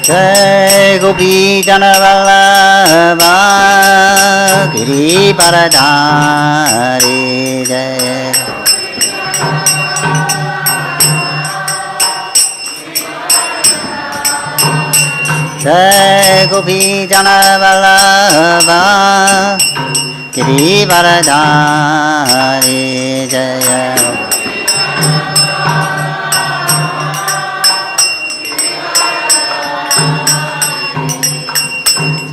Jai Gopi Janavallabha Giri Paradhari Jai Jai Gopi Janavallabha Giri Paradhari Jai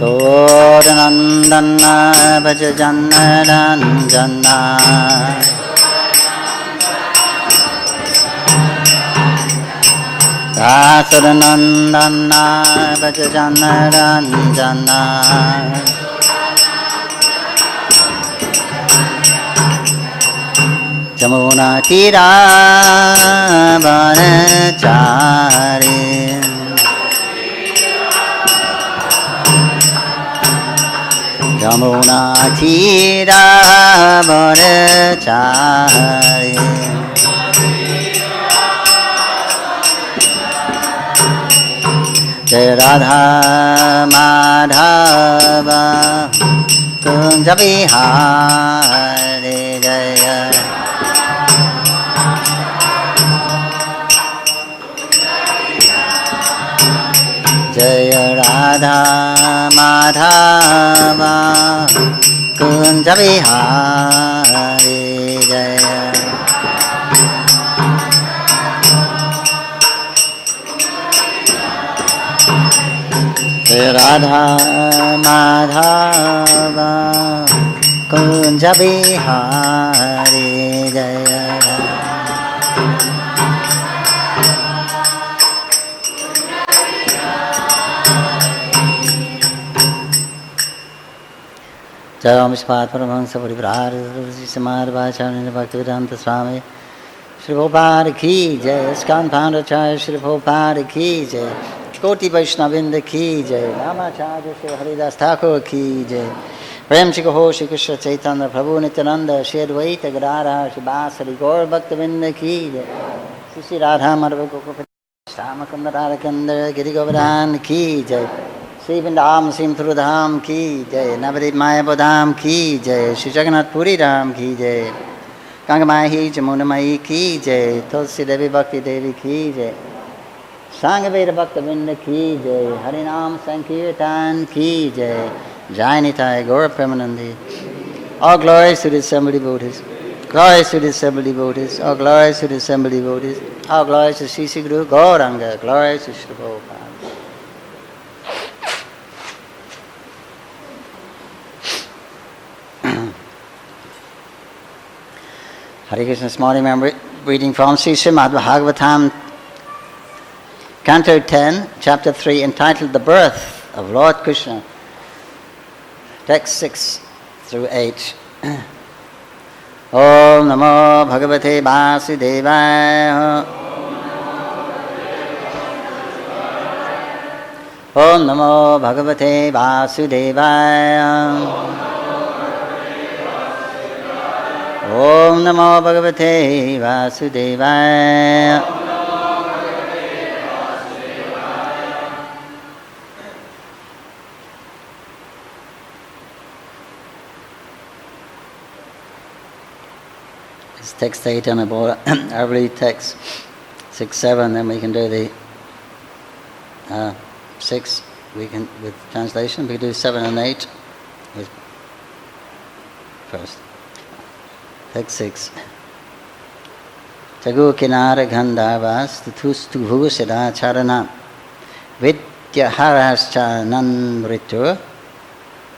Sodanandana Bhajajannaranjana Dasadanandana Bhajajannaranjana Jamuna Tira Vanachari Jamuna Tira Vanachari Jai Radha Madhava Kunja Vihari Jaya Jaya Radha Madhava Kunja Vihari Jaya Jaya Radha Madhava Kunja Vihari Jaya Jai Om Shpat Paramahansa Parivrara Samar Vacharana Bhaktivedanta Swami Shri Prabhupada Ki Jai Iskan Pandacharya Shri Prabhupada Ki Jai Koti Vaishnavinda Ki Jai Ramacharya Shri Haridas Thakur Ki Jai Prem Shri Kaho Shri Krishna Chaitanya Prabhu Nityananda Shri Advaita Gadadhar Shri Basari Gaur Bhaktavinda Ki Jai Shri Radha Madhava Gopal Shamakanda Radhakanda Giri Govardhan Ki Jai Shri Vindham Sim Thurudham Ki Jai Navadip Mayapur Ki Jai Shri Jagannath Puri Dham Ki Jai Ganga Mahi Jamuna Mai Ki Jai Tulsi Devi Bhakti Devi Ki Jai Sangha Veda Bhakta Vinda Ki Jai Harinam Sankirtan Ki Jai Jai Nitai Gaura Premanandi. All glories to the assembled devotees. Glories to the assembled devotees. All glories to the assembled devotees. All glories to Sri Sri Guru Gauranga. Glories to Sri Prabhupada. Hare Krishna, this morning I'm reading from Srimad Bhagavatam, Canto 10, Chapter 3, entitled The Birth of Lord Krishna, text 6 through 8. Om Namo Bhagavate Vasudevaya. Om Namo Bhagavate Vasudevaya. Om Namo Bhagavate Vasudevaya. It's text 8 on about I read text 6, 7, then we can do the 6 we can with translation. We can do 7 and 8 with first. Text 6. Chagu kinara gandhavas tutustu bhusada charana vidyaharascha nan mritu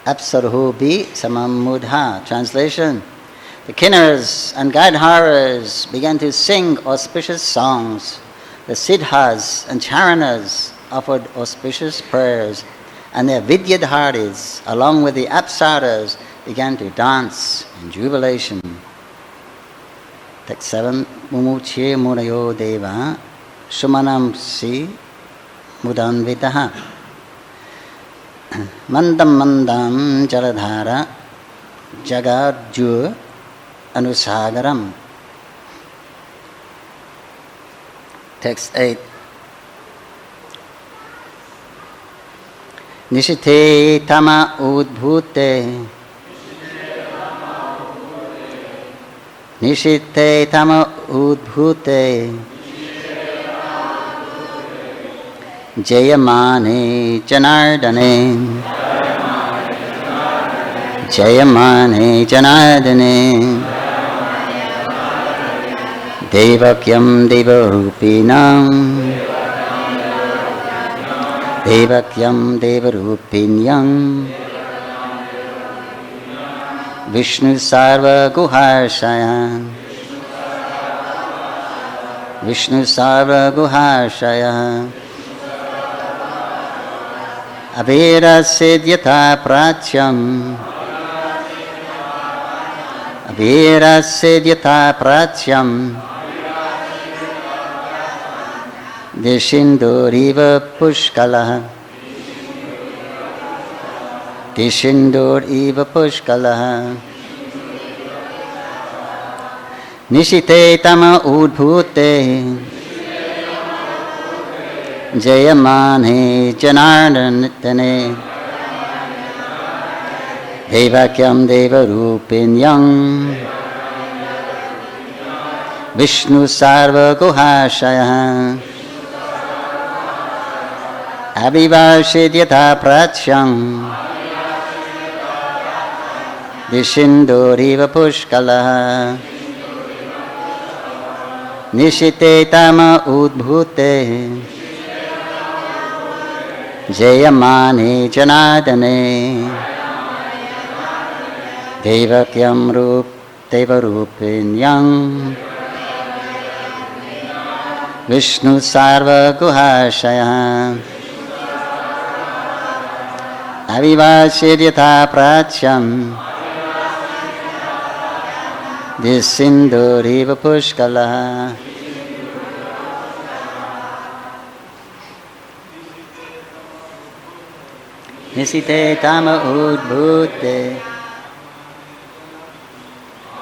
apsarhu bi samamudha. Translation. The kinnaras and Gadharas began to sing auspicious songs. The siddhas and charanas offered auspicious prayers, and their vidyadharis, along with the apsaras, began to dance in jubilation. Text 7. Mumuche munayo deva sumanam si mudanvitaha mandam mandam jaladhara jagadju anusagaram. Text 8. Nishite tama udbhute. Nishite tama udbhute. Jayamane Janardane. Jayamane Janardane. Devakyam Devarupinam. Devakyam Devarupinyam. Vishnu Sarva Guharshaya. Vishnu Sarva Guharshaya. Avera Siddhyata Pratyam. Avera Siddhyata Pratyam. Dishindoriva Pushkala. Dishindoriva Pushkala. Nishite Tama Udbhute. Jayamane Janardane. Devakyam Devarupinyam. Vishnu Sarva Guhashaya. Abhivashidhyata Pratyam. Dishindoriva Pushkala. Nishite Tama Udbhute. Jayamane Janardane. Devakyam Devarupinyam. Vishnu Sarva Guhashaya. Avivashidhyata Pratyam. Disindoriva Pushkala. Nisite Tama Udbhute.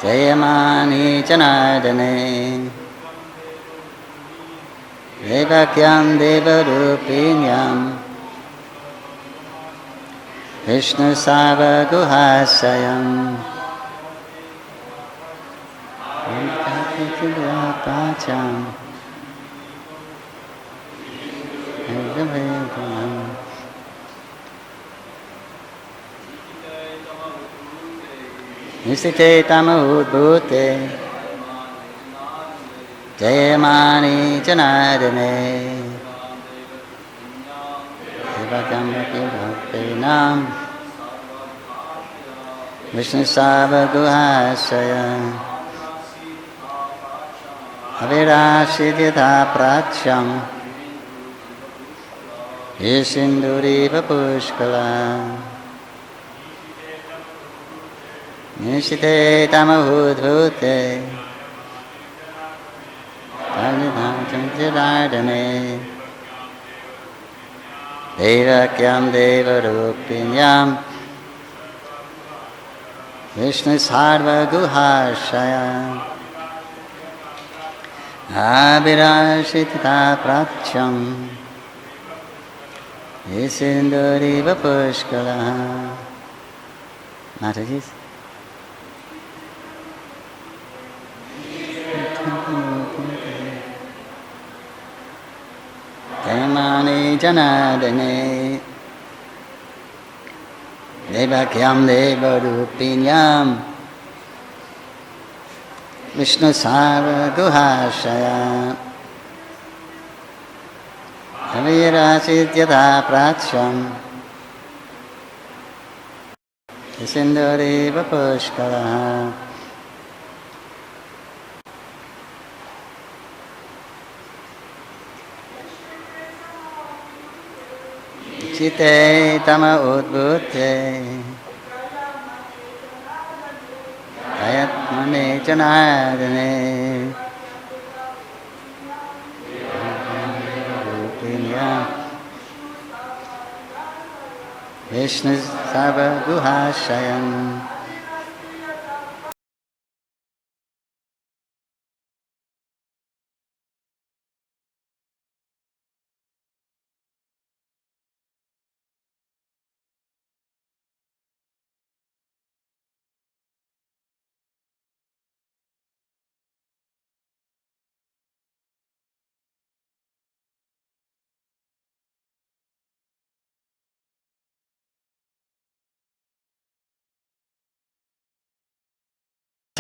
Jayamani Janardane. Devakyam Devarupinyam. Vishnu Sarva Guhasayam. Pacham. Nisite Tama Udbhute. Jayamani Janardane. Devakyam Devarupinyam. Vishnu Sarva Guhasaya. Avirashidhyata Pratyam. Yishinduriva Pushkala. Nishite Tama Udbhute. Tanidhantam Janardane. Devakyam Devarupinyam. Vishnu Sarva Guhashaya. Abhirashitita Pratyam. Yisinduriva Pushkala. Mataji's. Jayamane Janardane. Devakyam Devarupinyam. Vishnu Sarva Guhashaya. Avirashidhyata Pratyam. Sindhuriva Pushkala. Chite Tama Udbhute. Ayatmane Janardane. Vishnu Sarva Guhashayam.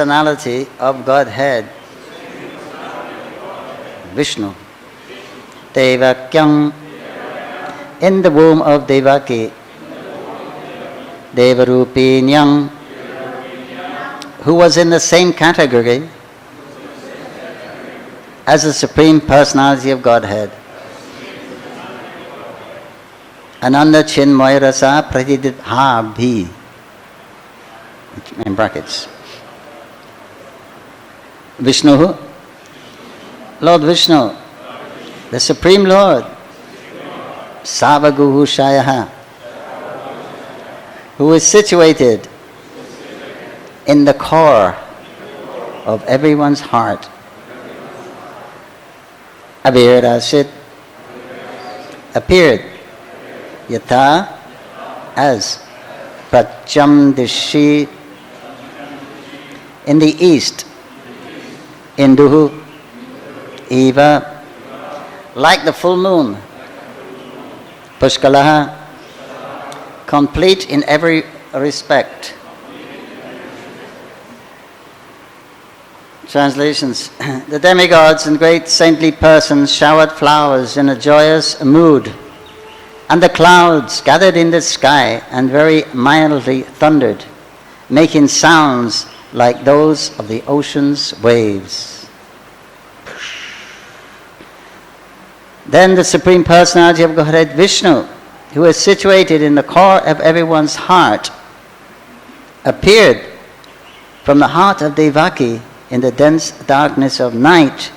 personality of Godhead, Vishnu. Devakyam, in the womb of Devaki, Devarupinyam, who was in the same category as the Supreme Personality of Godhead. Ananda Chinmaya Rasa Pratidibhabhi, in brackets. Vishnu, Lord Vishnu, the Supreme Lord, Savaguhu Shayaha, who is situated in the core of everyone's heart. Abhirasit, appeared. Yatha, as. Pracham Dishi, in the east. Induhu, Eva, like the full moon. Pushkalaha, complete in every respect. Translations. The demigods and great saintly persons showered flowers in a joyous mood, and the clouds gathered in the sky and very mildly thundered, making sounds like those of the ocean's waves. Then the Supreme Personality of Godhead, Vishnu, who is situated in the core of everyone's heart, appeared from the heart of Devaki in the dense darkness of night,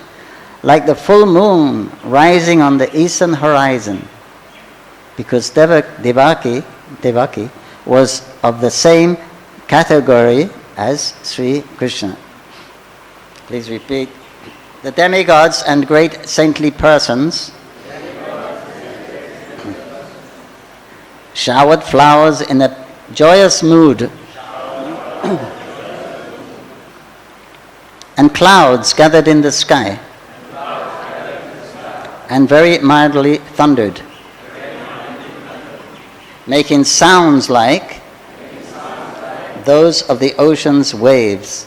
like the full moon rising on the eastern horizon, because Devaki was of the same category as Sri Krishna. Please repeat. The demigods and great saintly persons showered flowers in a joyous mood, and clouds gathered in the sky, and very mildly thundered, making sounds like those of the ocean's waves.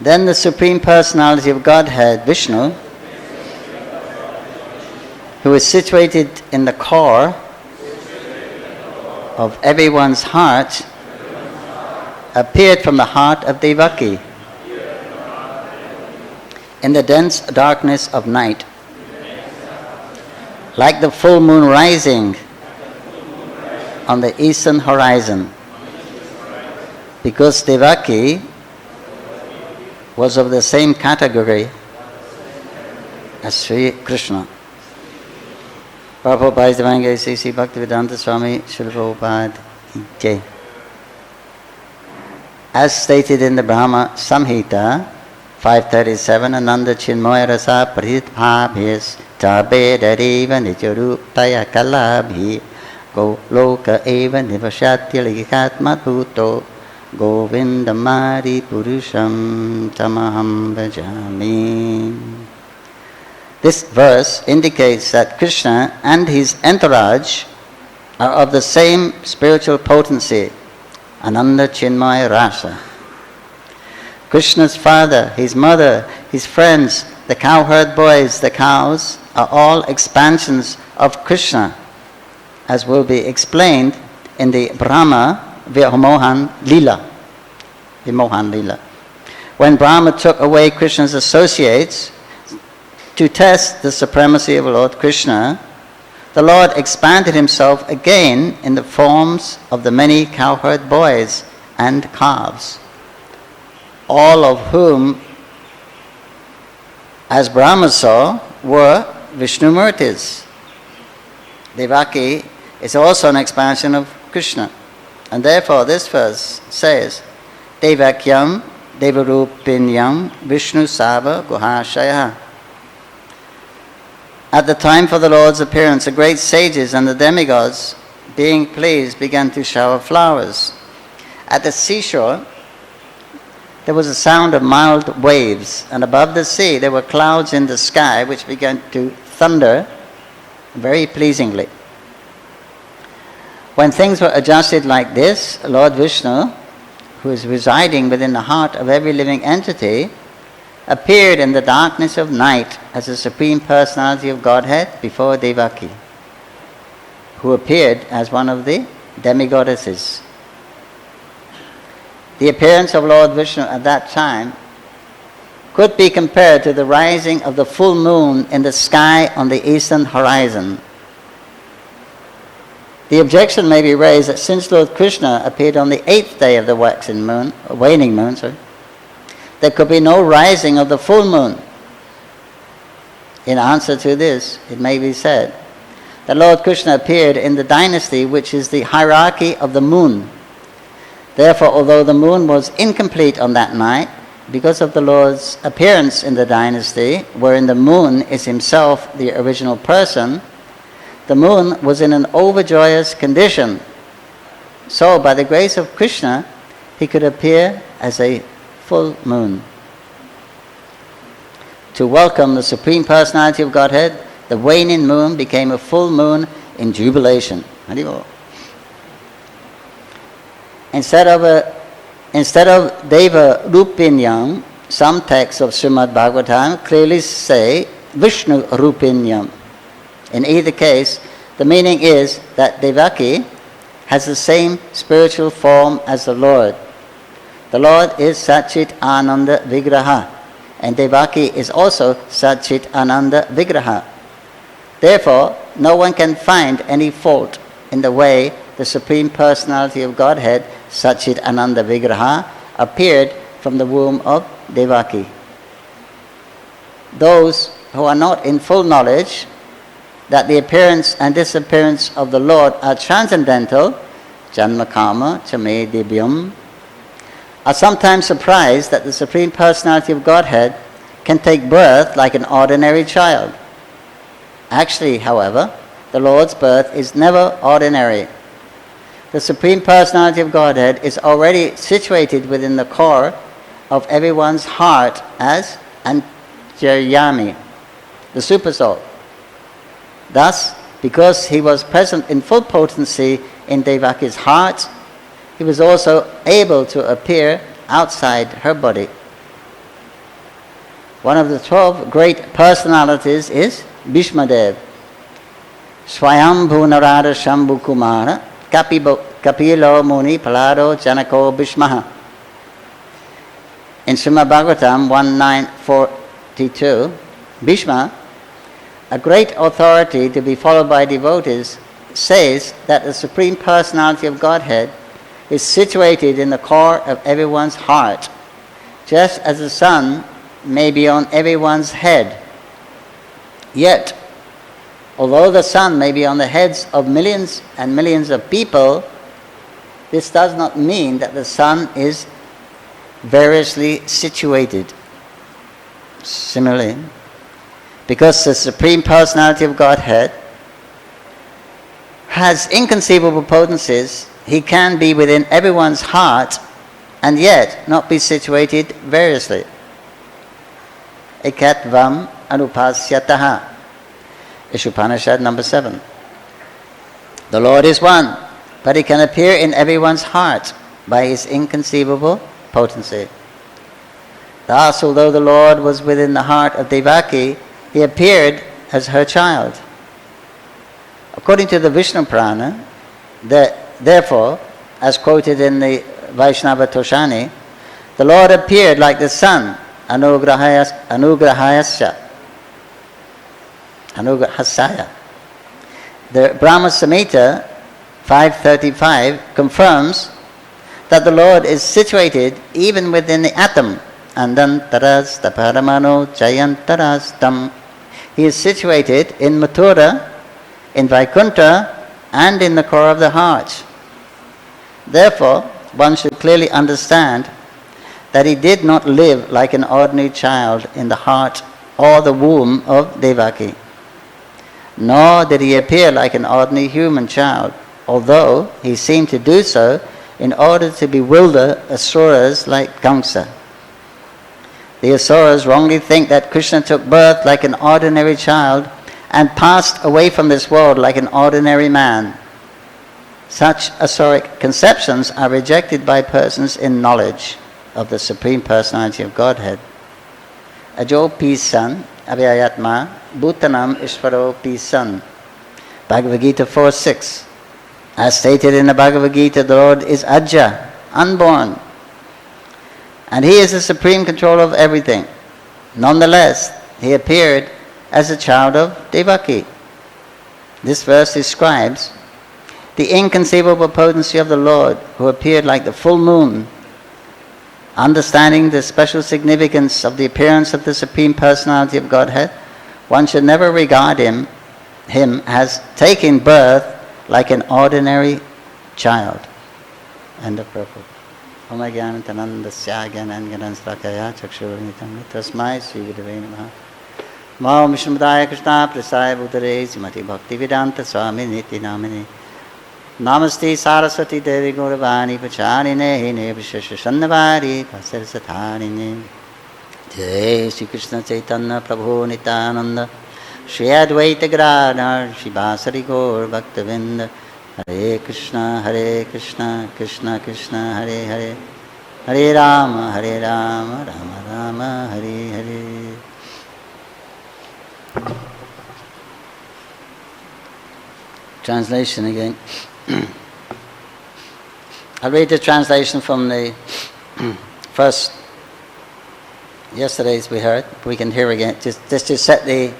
Then the Supreme Personality of Godhead, Vishnu, who is situated in the core of everyone's heart, appeared from the heart of Devaki in the dense darkness of night, like the full moon rising on the eastern horizon, because Devaki was of the same category as Sri Krishna. Prabhupada Divine Sri Bhaktivedanta Swami Srila Prabhupada Ki Jai. As stated in the Brahma Samhita 537, Ananda Chinmaya Rasa Pratidibhabhis Tabedariva Nijuruptaya Kalabhi Go Loka Eva Nivashatya Likatma Bhuto Govindamari Purusham Tamaham Bhajami. This verse indicates that Krishna and his entourage are of the same spiritual potency, Ananda Chinmaya Rasa. Krishna's father, his mother, his friends, the cowherd boys, the cows, are all expansions of Krishna, as will be explained in the Brahma Vimohan Lila. When Brahma took away Krishna's associates to test the supremacy of Lord Krishna, the Lord expanded himself again in the forms of the many cowherd boys and calves, all of whom, as Brahma saw, were Vishnumurtis. Devaki is also an expansion of Krishna, and therefore this verse says, Devakyam Devarupinyam Vishnu Sava Guhashaya. At the time for the Lord's appearance, the great sages and the demigods, being pleased, began to shower flowers. At the seashore, there was a sound of mild waves, and above the sea there were clouds in the sky which began to thunder very pleasingly. When things were adjusted like this, Lord Vishnu, who is residing within the heart of every living entity, appeared in the darkness of night as the Supreme Personality of Godhead before Devaki, who appeared as one of the demigoddesses. The appearance of Lord Vishnu at that time could be compared to the rising of the full moon in the sky on the eastern horizon. The objection may be raised that since Lord Krishna appeared on the 8th day of the waning moon, there could be no rising of the full moon. In answer to this, it may be said that Lord Krishna appeared in the dynasty which is the hierarchy of the moon. Therefore, although the moon was incomplete on that night, because of the Lord's appearance in the dynasty, wherein the moon is himself the original person, the moon was in an overjoyous condition. So, by the grace of Krishna, he could appear as a full moon. To welcome the Supreme Personality of Godhead, the waning moon became a full moon in jubilation. Instead of Deva Rupinyam, some texts of Srimad Bhagavatam clearly say Vishnu Rupinyam. In either case, the meaning is that Devaki has the same spiritual form as the Lord. The Lord is Satchit Ananda Vigraha, and Devaki is also Satchit Ananda Vigraha. Therefore, no one can find any fault in the way the Supreme Personality of Godhead, Satchit Ananda Vigraha, appeared from the womb of Devaki. Those who are not in full knowledge that the appearance and disappearance of the Lord are transcendental, Janmakama Chame Dibyam, are sometimes surprised that the Supreme Personality of Godhead can take birth like an ordinary child. Actually, however, the Lord's birth is never ordinary. The Supreme Personality of Godhead is already situated within the core of everyone's heart as Antaryami, the Supersoul. Thus, because he was present in full potency in Devaki's heart, he was also able to appear outside her body. One of the 12 great personalities is Bhishmadev. Swayambhu Narada Shambhu Kumara Kapilo Muni Palado Janako Bhishmaha. In Srimad Bhagavatam 1942, Bhishma, a great authority to be followed by devotees, says that the Supreme Personality of Godhead is situated in the core of everyone's heart, just as the sun may be on everyone's head. Yet, although the sun may be on the heads of millions and millions of people, this does not mean that the sun is variously situated. Similarly, because the Supreme Personality of Godhead has inconceivable potencies, he can be within everyone's heart and yet not be situated variously. Ekatvam anupasyataha. Ishupanishad number 7. The Lord is one, but he can appear in everyone's heart by his inconceivable potency. Thus, although the Lord was within the heart of Devaki, he appeared as her child. According to the Vishnu Purana, therefore, as quoted in the Vaishnava Toshani, the Lord appeared like the sun, Anugrahasya. The Brahma Samhita 535 confirms that the Lord is situated even within the atom. Andantaras taparamano jayantaras tam. He is situated in Mathura, in Vaikuntha, and in the core of the heart. Therefore, one should clearly understand that he did not live like an ordinary child in the heart or the womb of Devaki. Nor did he appear like an ordinary human child, although he seemed to do so in order to bewilder asuras like Kamsa. The asuras wrongly think that Krishna took birth like an ordinary child and passed away from this world like an ordinary man. Such asoric conceptions are rejected by persons in knowledge of the Supreme Personality of Godhead. Ajo pisan abhyayatma bhutanam ishvaro pisan. Bhagavad Gita 4:6. As stated in the Bhagavad Gita, the Lord is Ajja, unborn, and He is the supreme controller of everything. Nonetheless, He appeared as a child of Devaki. This verse describes the inconceivable potency of the Lord, who appeared like the full moon. Understanding the special significance of the appearance of the Supreme Personality of Godhead, one should never regard him as taking birth like an ordinary child. End of purport. Om Jnanatanandasya Jnananjanansrakaya Chakshuranitam Tasmai Sri Gurave Namaha. Namo Vishnupadaya Krishna Prasaya Bhutare Srimati Bhaktivedanta Swami Niti Namini Namaste Saraswati Devi Gauravani Pacharine Hine Visheshashannavari Pasarasatharine. Jai Shri Krishna Chaitanya Prabhu Nityananda Shri Advaita Gadadhar Shivasari Gaur Bhaktavinda. Hare Krishna Krishna Krishna Hare Hare Hare Rama Rama Rama Hare Hare. Translation again. I'll read the translation from the first yesterday's we heard. We can hear again, just to set the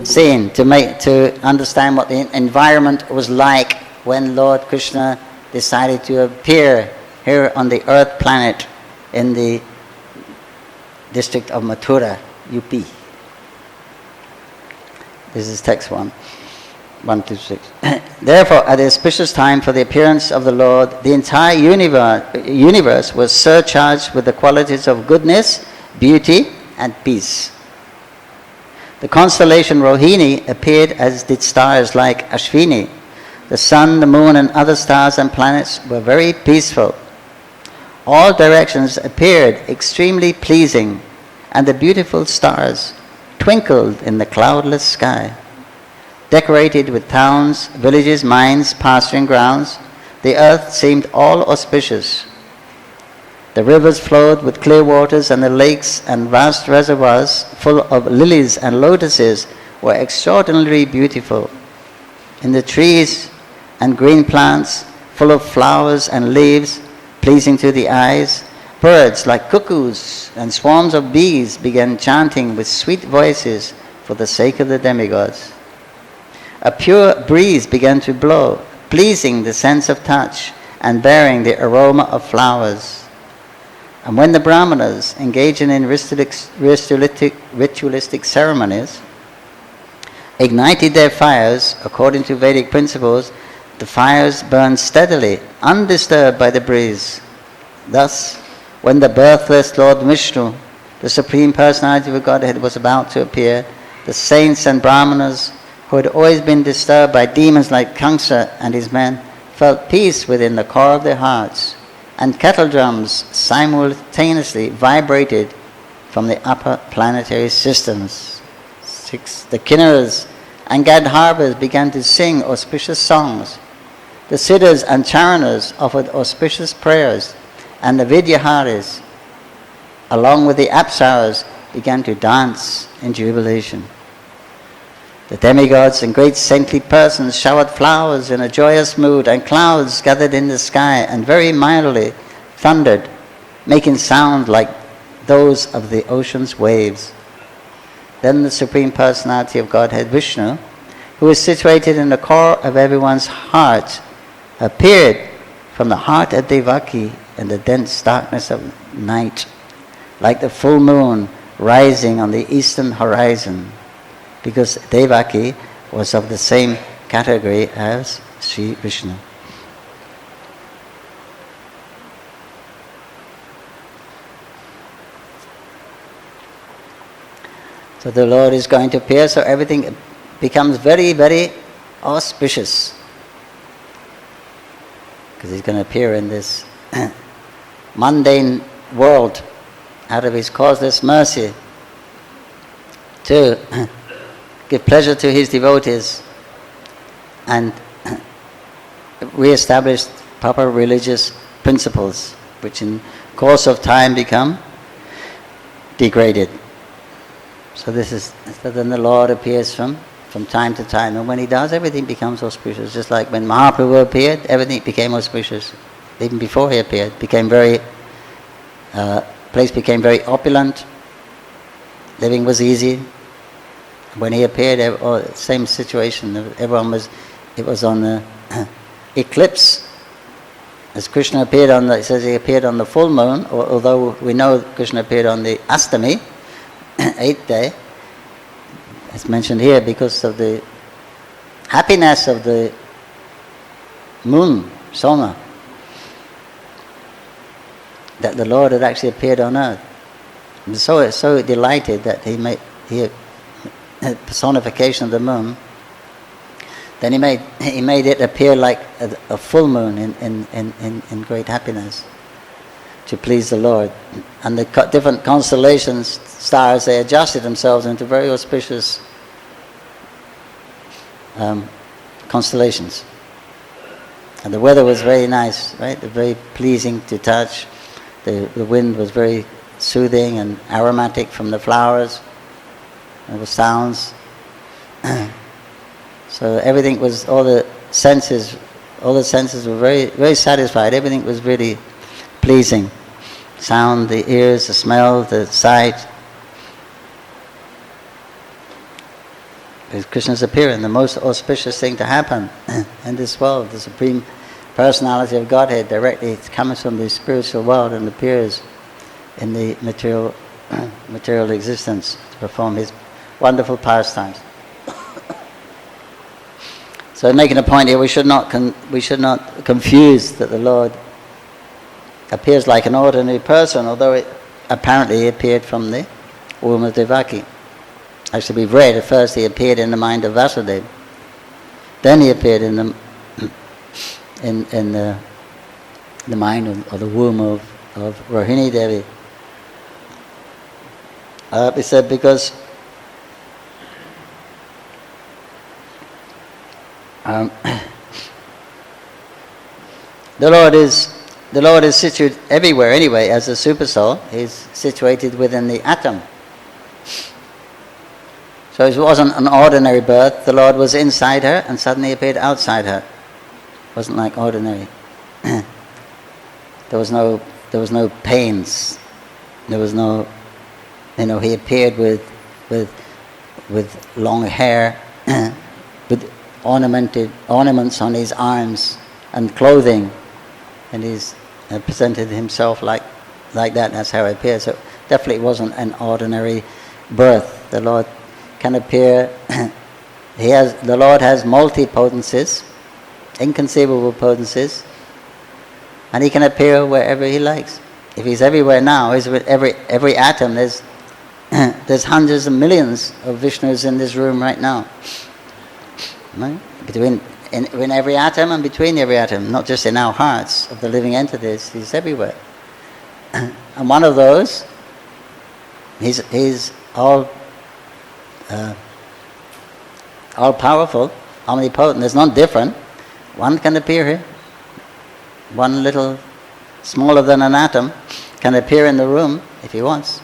scene, to understand what the environment was like when Lord Krishna decided to appear here on the earth planet in the district of Mathura, UP. This is text 1. 1 to 6. Therefore, at the auspicious time for the appearance of the Lord, the entire universe was surcharged with the qualities of goodness, beauty, and peace. The constellation Rohini appeared, as did stars like Ashvini. The sun, the moon, and other stars and planets were very peaceful. All directions appeared extremely pleasing, and the beautiful stars twinkled in the cloudless sky. Decorated with towns, villages, mines, pasturing grounds, the earth seemed all auspicious. The rivers flowed with clear waters, and the lakes and vast reservoirs full of lilies and lotuses were extraordinarily beautiful. In the trees and green plants, full of flowers and leaves, pleasing to the eyes, birds like cuckoos and swarms of bees began chanting with sweet voices for the sake of the demigods. A pure breeze began to blow, pleasing the sense of touch and bearing the aroma of flowers. And when the Brahmanas, engaging in ritualistic ceremonies, ignited their fires according to Vedic principles, the fires burned steadily, undisturbed by the breeze. Thus, when the birthless Lord Vishnu, the Supreme Personality of Godhead, was about to appear, the saints and Brahmanas, who had always been disturbed by demons like Kamsa and his men, felt peace within the core of their hearts, and kettle drums simultaneously vibrated from the upper planetary systems. 6. The Kinnaras and Gadharvas began to sing auspicious songs. The Siddhas and Charanas offered auspicious prayers, and the Vidyaharis, along with the Apsaras, began to dance in jubilation. The demigods and great saintly persons showered flowers in a joyous mood, and clouds gathered in the sky and very mildly thundered, making sound like those of the ocean's waves. Then the Supreme Personality of Godhead, Vishnu, who is situated in the core of everyone's heart, appeared from the heart of Devaki in the dense darkness of night, like the full moon rising on the eastern horizon, because Devaki was of the same category as Sri Vishnu. So the Lord is going to appear, so everything becomes very, very auspicious, because He's going to appear in this mundane world out of His causeless mercy to give pleasure to His devotees and re-established proper religious principles, which in course of time become degraded. So then the Lord appears from time to time, and when he does, everything becomes auspicious. Just like when Mahaprabhu appeared, everything became auspicious. Even before he appeared, place became very opulent. Living was easy. When he appeared, same situation. It was on the eclipse. As Krishna appeared it says he appeared on the full moon, although we know Krishna appeared on the Astami, 8th day. It's mentioned here because of the happiness of the moon, Soma, that the Lord had actually appeared on earth. He was so delighted that he made personification of the moon. Then he made it appear like a full moon in great happiness to please the Lord. And the different constellations, stars, they adjusted themselves into very auspicious constellations. And the weather was very nice, right? Very pleasing to touch. The wind was very soothing and aromatic from the flowers. There were sounds. So everything was, all the senses were very, very satisfied. Everything was really pleasing. Sound, the ears, the smell, the sight. Because Krishna's appearing, the most auspicious thing to happen in this world, the Supreme Personality of Godhead directly comes from the spiritual world and appears in the material existence to perform his wonderful pastimes. So making a point here, we should not confuse that the Lord appears like an ordinary person, although it apparently appeared from the womb of Devaki. Actually, we've read at first he appeared in the mind of Vasudeva. Then he appeared in the mind or the womb of Rohini Devi. We said because the Lord is situated everywhere anyway as a supersoul. He's situated within the atom. So it wasn't an ordinary birth. The Lord was inside her and suddenly appeared outside her. It wasn't like ordinary. There was no pains. There was no, he appeared with long hair, with ornaments on his arms and clothing, and he's presented himself like that. That's how he appeared. So definitely it wasn't an ordinary birth. The Lord can appear. The Lord has multi-potencies, inconceivable potencies, and he can appear wherever he likes. If he's everywhere now, he's with every atom. There's hundreds of millions of Vishnus in this room right now. Right? In every atom and between every atom, not just in our hearts of the living entities, he's everywhere. And one of those, he's all powerful, omnipotent. There's none different. One can appear here. One little smaller than an atom can appear in the room if he wants.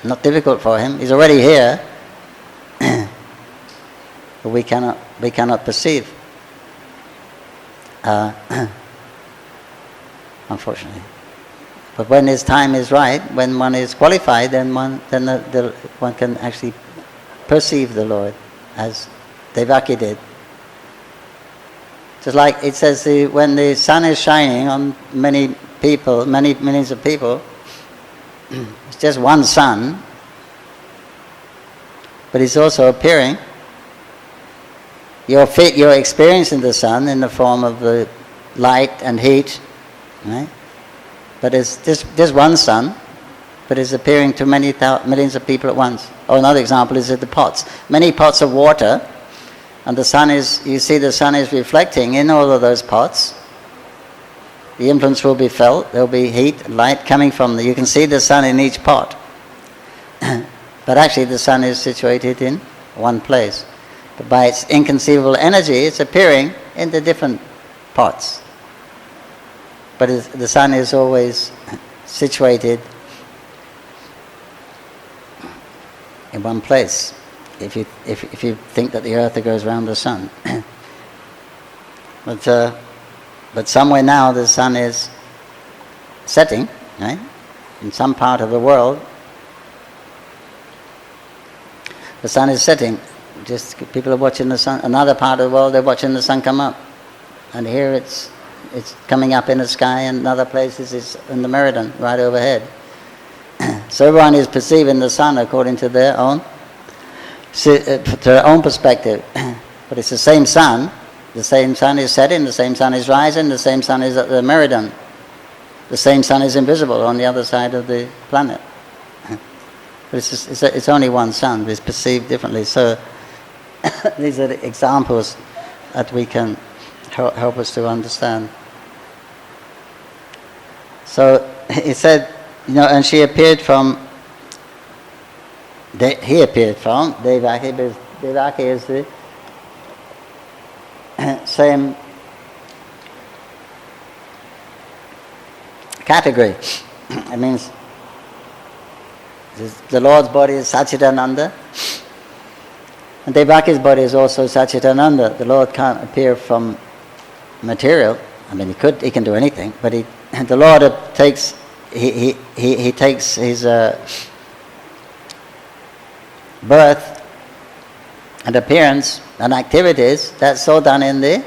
Not difficult for him. He's already here. But we cannot perceive. Unfortunately. But when his time is right, when one is qualified, then one can actually perceive the Lord, as Devaki did. Just like it says, when the sun is shining on many millions of people, it's just one sun, but it's also appearing. You're experiencing the sun in the form of the light and heat, right? But it's just one sun, but it's appearing to millions of people at once. Or another example is the pots. Many pots of water, and you see the sun is reflecting in all of those pots. The influence will be felt. There will be heat, light coming from you can see the sun in each pot. But actually the sun is situated in one place. But by its inconceivable energy, it's appearing in the different pots. But the sun is always situated in one place. If you think that the earth goes around the sun, but somewhere now the sun is setting, right? In some part of the world, the sun is setting. Just people are watching the sun. Another part of the world, they're watching the sun come up, and here it's coming up in the sky, and in other places it's in the meridian right overhead. So everyone is perceiving the sun according to their own perspective. But it's the same sun. The same sun is setting, the same sun is rising, the same sun is at the meridian. The same sun is invisible on the other side of the planet. But it's only one sun, but it's perceived differently. So these are the examples that we can help us to understand. So he said, and she appeared from, he appeared from Devaki, because Devaki is the same category. It means the Lord's body is Satchitananda, and Devaki's body is also Satchitananda. The Lord can't appear from material. I mean, he can do anything, but the Lord takes he takes his birth and appearance and activities. That's all done in the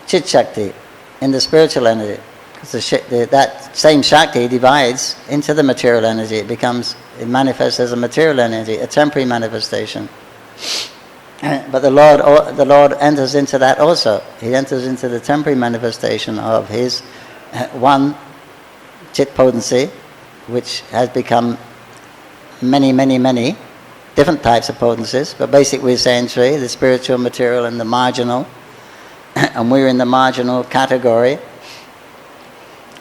Chit Shakti, in the spiritual energy. Because that same Shakti divides into the material energy. It manifests as a material energy, a temporary manifestation. But the Lord enters into that also. He enters into the temporary manifestation of his one Chit potency, which has become many, many, many different types of potencies. But basically we're saying three: the spiritual, material, and the marginal. And we're in the marginal category.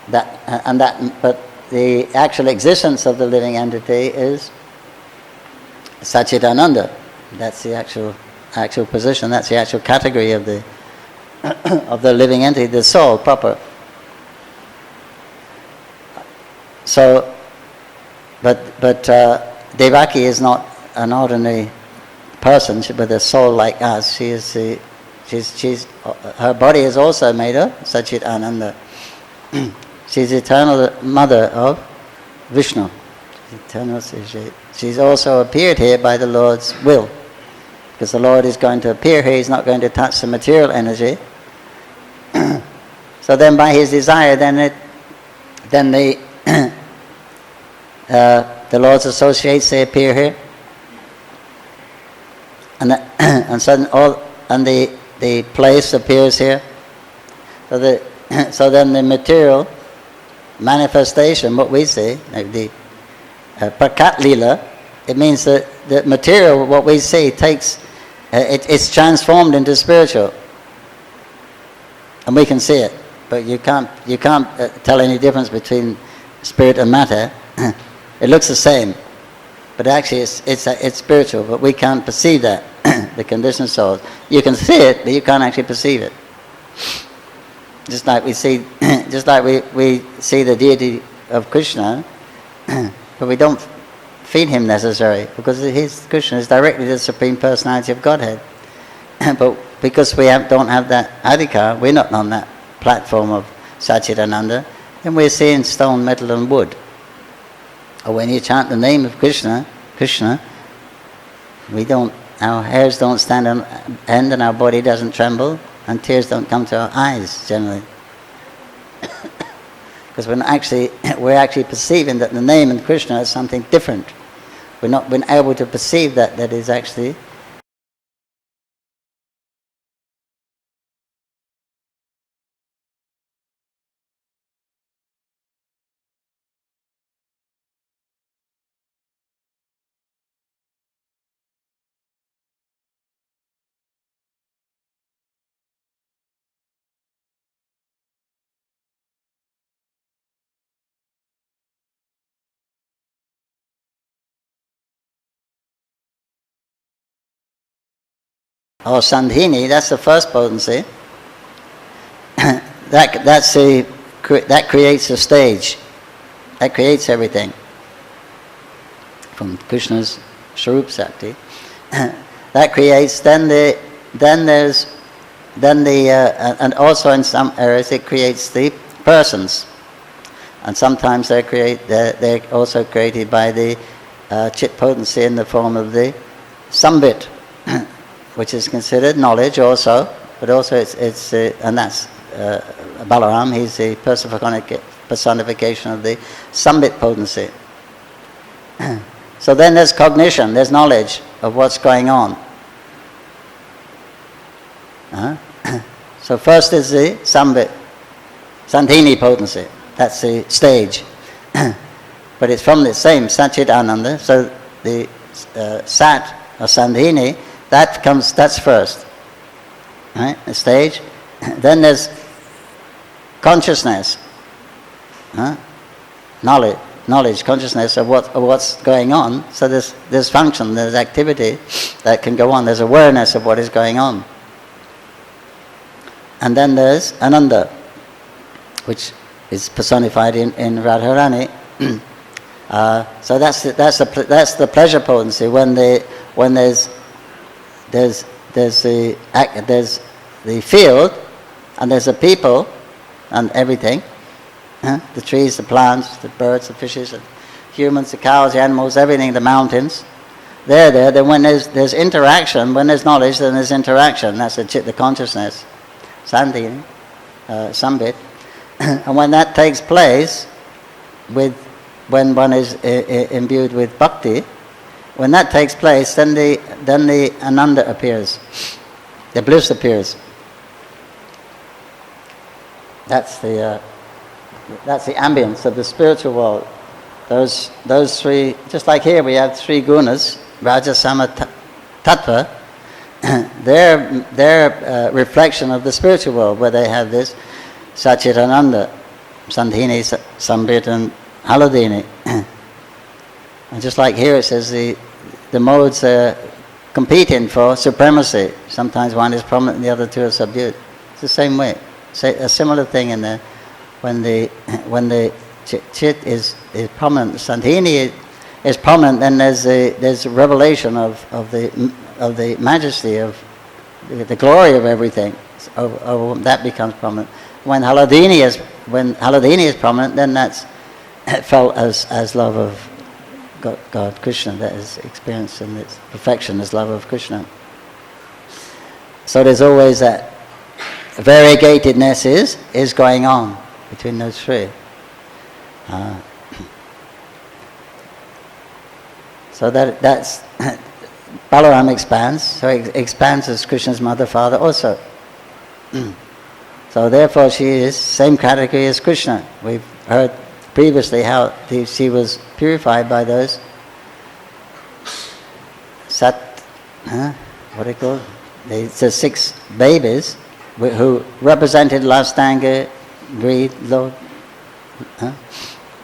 But the actual existence of the living entity is Satchitananda. That's the actual position. That's the actual category of the of the living entity, the soul proper. So, but Devaki is not an ordinary person, but a soul like us. Her body is also made of Satchitananda. She's the eternal mother of Vishnu. She's also appeared here by the Lord's will. Because the Lord is going to appear here, he's not going to touch the material energy. So then by his desire, then the Lord's associates, they appear here. And so the place appears here. So then the material manifestation, what we see, like the Prakat Lila, it means that the material, what we see, it's transformed into spiritual, and we can see it. But you can't tell any difference between spirit and matter. It looks the same, but actually it's spiritual. But we can't perceive that. The conditioned souls, you can see it, but you can't actually perceive it. Just like we see the deity of Krishna, but we don't feed him necessarily, because Krishna is directly the Supreme Personality of Godhead. But because we don't have that adhikar, we're not on that platform of Satchitananda, and we're seeing stone, metal and wood. Or when you chant the name of Krishna, our hairs don't stand on end and our body doesn't tremble, and tears don't come to our eyes generally. Because we're actually perceiving that the name in Krishna is something different. We're not been able to perceive that is actually or Sandhini, that's the first potency. that creates a stage. That creates everything. From Krishna's Swarup Sakti. That creates, and also in some areas it creates the persons. And sometimes they're also created by the chit potency in the form of the sambit, which is considered knowledge also, but also it's and that's Balaram, he's the personification of the sambit potency. So then there's cognition, there's knowledge of what's going on. So first is the sambit, Sandhini potency, that's the stage. But it's from the same Satchit Ananda, so the Sat or Sandhini, that's first. Right? The stage. Then there's consciousness. Knowledge, consciousness of what's going on. So there's function, there's activity that can go on. There's awareness of what is going on. And then there's Ananda, which is personified in Radharani. So that's the pleasure potency when there's the field and there's the people and everything. The trees, the plants, the birds, the fishes, the humans, the cows, the animals, everything, the mountains. They're there. Then when there's interaction, when there's knowledge, then there's interaction. That's the consciousness, Sandhini, Sambit. And when that takes place, when one is imbued with bhakti, when that takes place, then the Ananda appears, the bliss appears. That's the ambience of the spiritual world. Those three, just like here we have three gunas, Rajasama, Tattva. They're reflection of the spiritual world, where they have this Satchitananda, Sandhini, Sambit, and Haladini. And just like here it says the modes are competing for supremacy. Sometimes one is prominent and the other two are subdued. It's the same way. A similar thing in there. When the chit is prominent, Sandhini is prominent, then there's a revelation of the majesty of the glory of everything. That becomes prominent. When Haladini is prominent, then that's felt as love of God, Krishna. That is experienced in its perfection as love of Krishna. So there's always that variegatedness is going on between those three. So that's Balaram expands. So he expands as Krishna's mother, father also. So therefore she is same category as Krishna. We've heard previously how she was purified by those what are they called? The 6 babies who represented lust, anger, greed, love,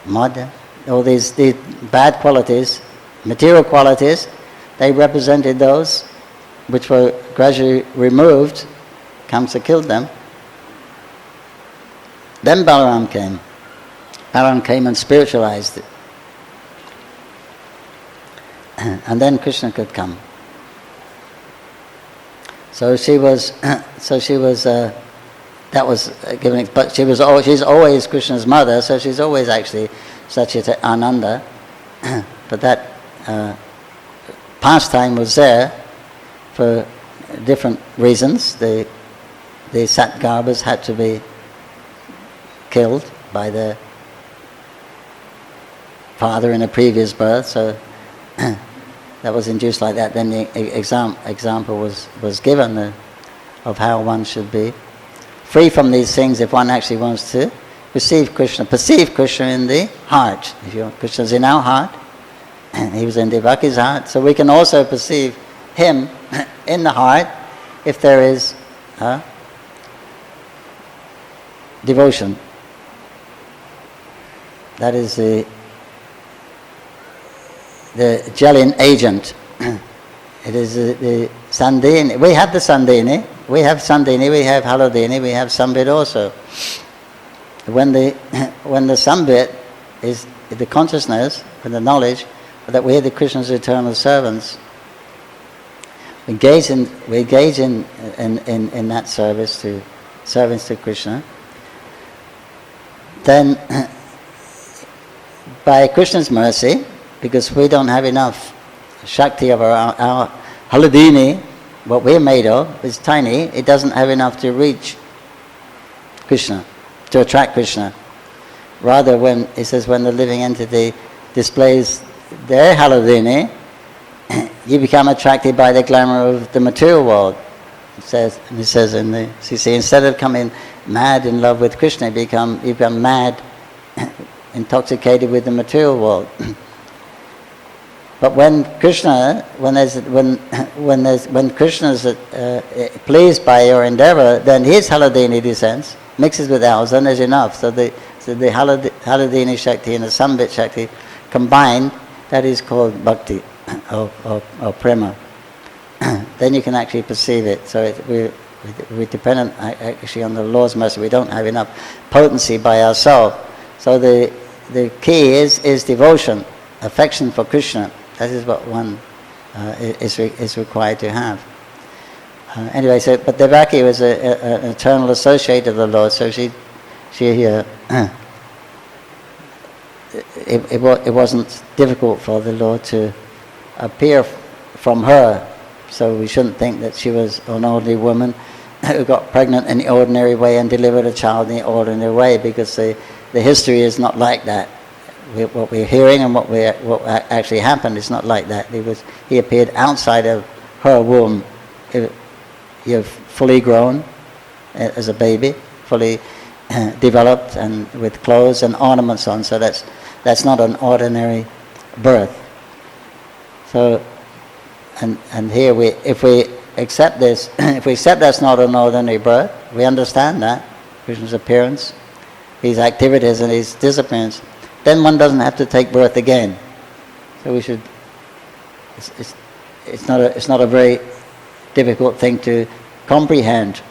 mud, all these bad qualities, material qualities. They represented those which were gradually removed. Kamsa killed them. Then Balaram came. Balaram came and spiritualized it. And then Krishna could come. So she was that was given, but she's always Krishna's mother, so she's always actually Satchita Ananda. But that pastime was there for different reasons. The Satgarbhas had to be killed by their father in a previous birth, so that was induced like that. Then the example was given of how one should be free from these things if one actually wants to perceive Krishna in the heart. Krishna's in our heart, and he was in Devaki's heart, so we can also perceive him in the heart if there is devotion. That is the gelling agent. It is the Sandhini. We have the Sandhini, we have Sandhini, we have Haladini, we have Sambit also. When the Sambit is the consciousness and the knowledge that we are the Krishna's eternal servants, we engage in that service to Krishna. Then, by Krishna's mercy, because we don't have enough Shakti of our Haladini, what we're made of is tiny, it doesn't have enough to reach Krishna, to attract Krishna. Rather, when it says when the living entity displays their Haladini, you become attracted by the glamour of the material world. It says in the CC, instead of becoming mad in love with Krishna, you become mad, intoxicated with the material world. But when Krishna, when Krishna is pleased by your endeavor, then his Haladini descends, mixes with ours, then there's enough. So the Haladini Shakti and the Sambit Shakti combined, that is called bhakti or prema. Then you can actually perceive it. So we're dependent actually on the Lord's mercy. We don't have enough potency by ourselves. So the key is devotion, affection for Krishna. That is what one is required to have. Anyway, but Devaki was an eternal associate of the Lord, so it wasn't difficult for the Lord to appear from her. So we shouldn't think that she was an ordinary woman who got pregnant in the ordinary way and delivered a child in the ordinary way, because the history is not like that. What we're hearing and what actually happened is not like that. He appeared outside of her womb, fully grown as a baby, fully developed and with clothes and ornaments on. So that's not an ordinary birth. So, and here if we accept this, if we accept that's not an ordinary birth, we understand that Krishna's appearance, his activities and his disciplines, then one doesn't have to take birth again. So we should. It's not a very difficult thing to comprehend.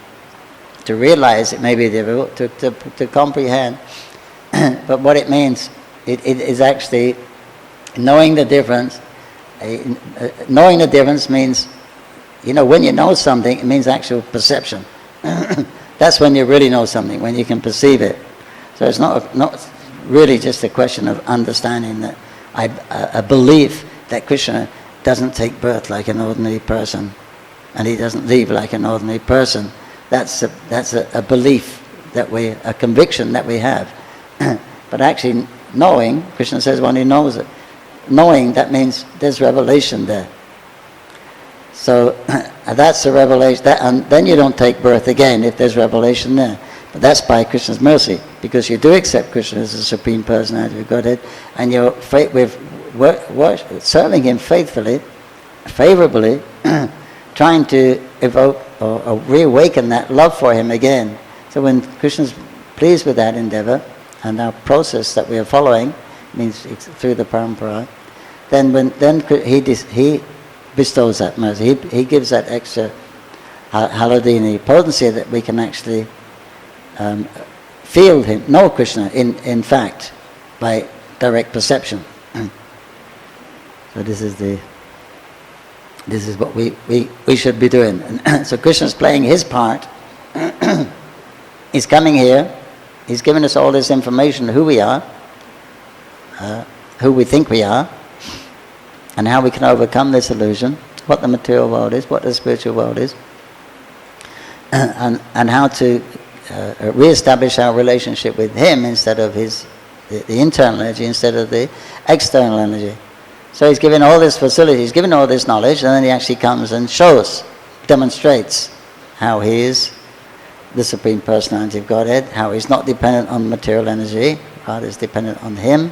To realize it may be difficult to comprehend, but what it means, it is actually knowing the difference. Knowing the difference means, when you know something, it means actual perception. That's when you really know something, when you can perceive it. So it's not really just a question of understanding that a belief that Krishna doesn't take birth like an ordinary person, and he doesn't leave like an ordinary person. That's a belief a conviction that we have. But actually knowing, Krishna says one who knows it. Knowing, that means there's revelation there. So that's the revelation, and then you don't take birth again if there's revelation there. But that's by Krishna's mercy, because you do accept Krishna as the Supreme Personality of Godhead, and you're serving him faithfully, favorably, trying to evoke or reawaken that love for him again. So when Krishna's pleased with that endeavor, and our process that we are following, means it's through the parampara, then he bestows that mercy. He gives that extra Haladini potency that we can actually feel him, know Krishna in fact, by direct perception. So this is what we should be doing. So Krishna's playing his part. He's coming here. He's giving us all this information, who we are, who we think we are, and how we can overcome this illusion, what the material world is, what the spiritual world is, and how to re-establish our relationship with him instead of the internal energy, instead of the external energy. So he's given all this facility, he's given all this knowledge, and then he actually comes and shows, demonstrates how he is the Supreme Personality of Godhead, how he's not dependent on material energy, God is dependent on him.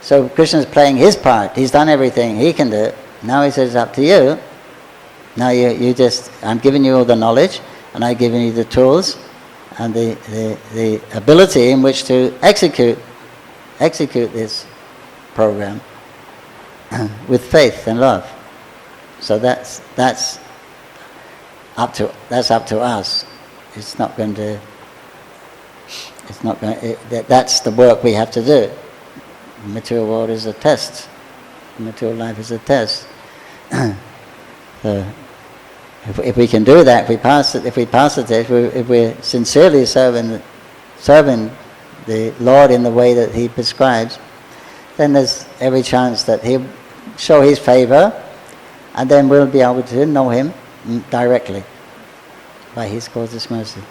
So Krishna's playing his part, he's done everything he can do. Now he says, it's up to you. Now you just, I'm giving you all the knowledge, and I've given you the tools and the ability in which to execute this program with faith and love. So that's that's up to us. It's not going to. That's the work we have to do. The material world is a test. The material life is a test. So if we can do that, if we pass the test, if we're sincerely serving the Lord in the way that He prescribes, then there's every chance that He'll show His favor, and then we'll be able to know Him directly by His causeless mercy.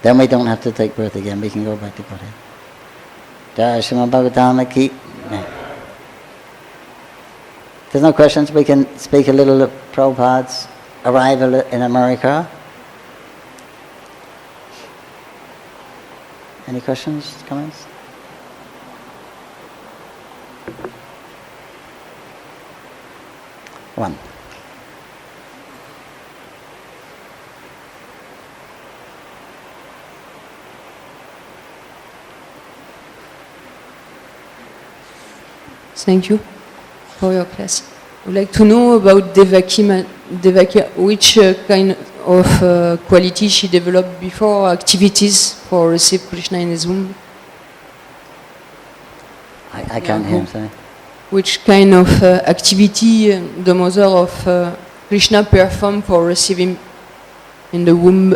Then we don't have to take birth again. We can go back to Godhead. Jai Srimad Bhagavatam ki. There's no questions. We can speak a little of Prabhupada's arrival in America. Any questions, comments? One. Thank you for your class. I would like to know about Devaki, which kind of quality she developed before activities for receive Krishna in his womb. I can't hear him, sorry. Which kind of activity the mother of Krishna performed for receiving in the womb?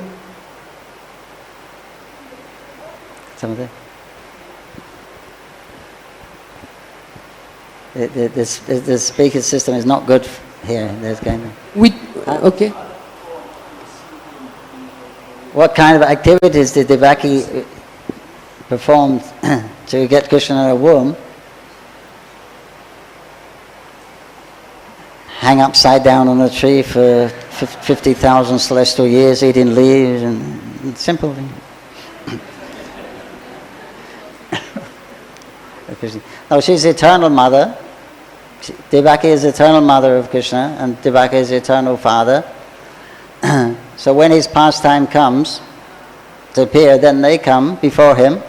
Something. The speaker system is not good here. There's kind of. Okay. What kind of activities did Devaki perform to get Krishna in a womb? Hang upside down on a tree for 50,000 celestial years, eating leaves, and simple thing. No, she's the eternal mother. Devaki is the eternal mother of Krishna, and Devaki is the eternal father. So when his pastime comes to appear, then they come before him.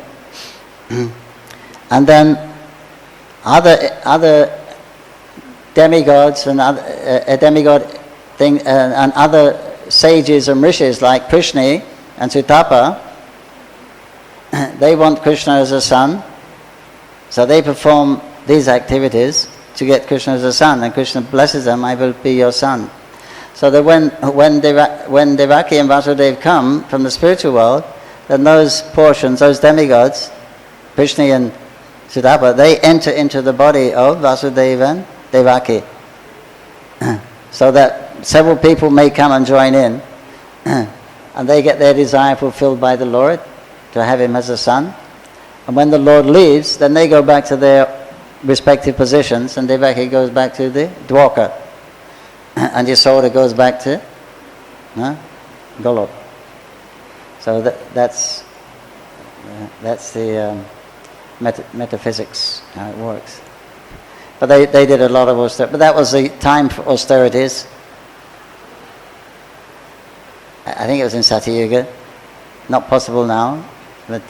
And then other demigods and and other sages and rishis like Prishni and Sutapa, they want Krishna as a son. So they perform these activities to get Krishna as a son, and Krishna blesses them, I will be your son. So that when Devaki and Vasudeva come from the spiritual world, then those portions, those demigods, Prishni and Sudapa, they enter into the body of Vasudeva and Devaki. So that several people may come and join in, and they get their desire fulfilled by the Lord, to have him as a son. And when the Lord leaves, then they go back to their respective positions, and Devaki goes back to the Dwarka, and Yasoda goes back to Golok. So that's the metaphysics, how it works. But they did a lot of austerities. But that was the time for austerities. I think it was in Satyuga. Not possible now, but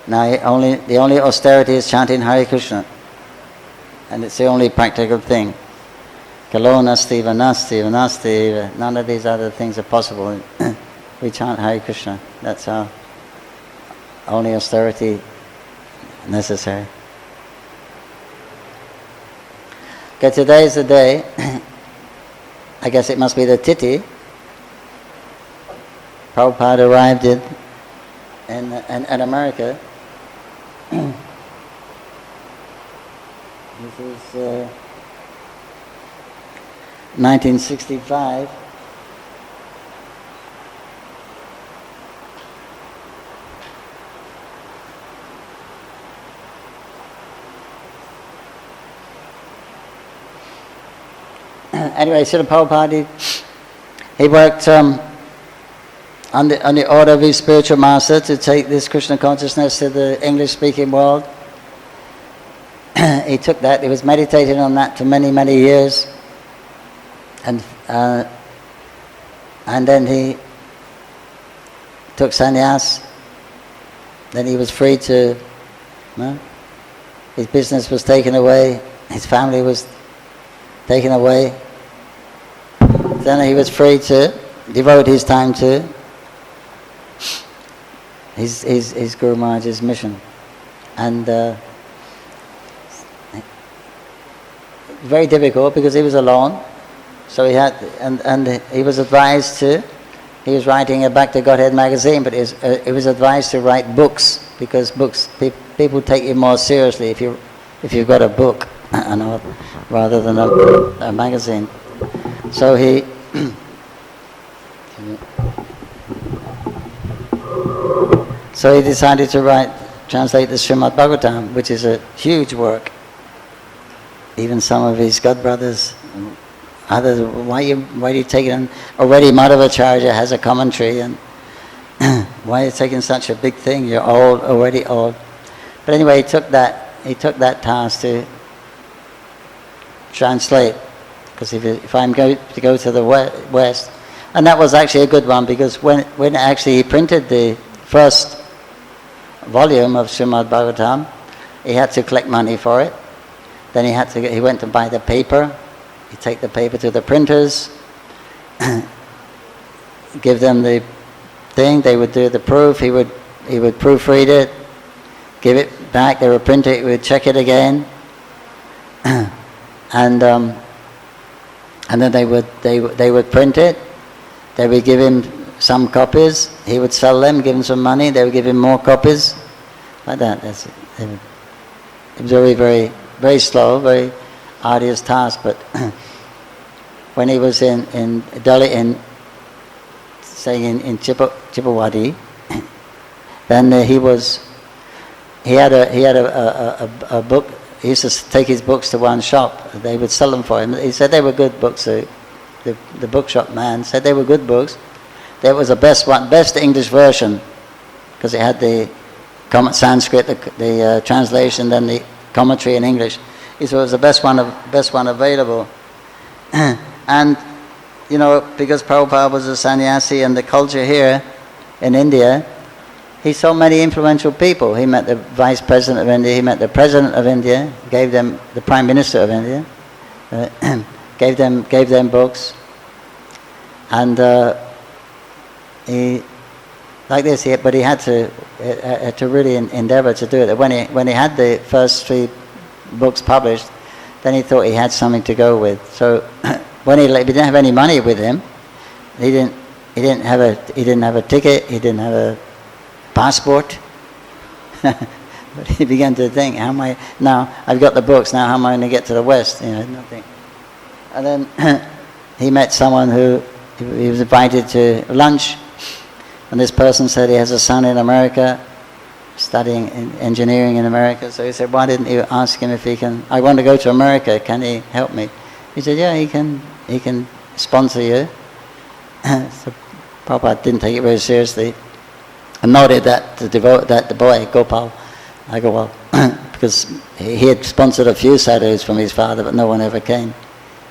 now the only austerity is chanting Hare Krishna, and it's the only practical thing. Kalo nasti vanasti vanasti. None of these other things are possible. We chant Hare Krishna. That's our only austerity necessary. Okay, today is the day. I guess it must be the Tithi. Prabhupada arrived in America. This is 1965. Anyway, Srila Prabhupada, he worked on the order of his spiritual master to take this Krishna consciousness to the English-speaking world. He took that, he was meditating on that for many, many years. And then he took sannyas. Then he was free to, his business was taken away. his family was taken away. Then he was free to devote his time to his Guru Maharaj's mission. And very difficult because he was alone. So he had, and he was advised to, he was writing a Back to Godhead magazine, but he was advised to write books, because books, people take you more seriously if you've got a book, rather than a magazine. So he decided to translate the Srimad Bhagavatam, which is a huge work. Even some of his godbrothers, others, why do you take it on? Already Madhavacharya has a commentary, and why are you taking such a big thing? You're already old. But anyway, he took that task to translate, because if I'm going to go to the West, and that was actually a good one, because when actually he printed the first volume of Srimad Bhagavatam, he had to collect money for it. Then he went to buy the paper. He'd take the paper to the printers, give them the thing, they would do the proof, he would proofread it, give it back, they would print it, he would check it again, and then they would print it, they would give him some copies, he would sell them, give him some money, they would give him more copies, like that. It was very, very, very slow, very arduous task, but when he was in Delhi, in Chipawadi, then he had a book. He used to take his books to one shop. They would sell them for him. He said they were good books. The bookshop man said they were good books. That was the best English version, because it had the Sanskrit, the translation, then the commentary in English. He said it was the best one available. And because Prabhupada was a sannyasi, and the culture here in India, he saw many influential people. He met the Vice President of India, he met the President of India, gave them the Prime Minister of India, gave them books, and he had to really endeavor to do it. When he had the first 3 books published, then he thought he had something to go with. So when he didn't have any money with him, he didn't have a ticket, he didn't have a passport. But he began to think, now I've got the books, now how am I going to get to the West? Nothing. And then he met someone who he was invited to lunch, and this person said he has a son in America studying engineering in America. So he said, why didn't you ask him if he can, I want to go to America, can he help me? He said, yeah, he can sponsor you. So Prabhupada didn't take it very seriously, and noted that the boy, Gopal, because he had sponsored a few sadhus from his father, but no one ever came.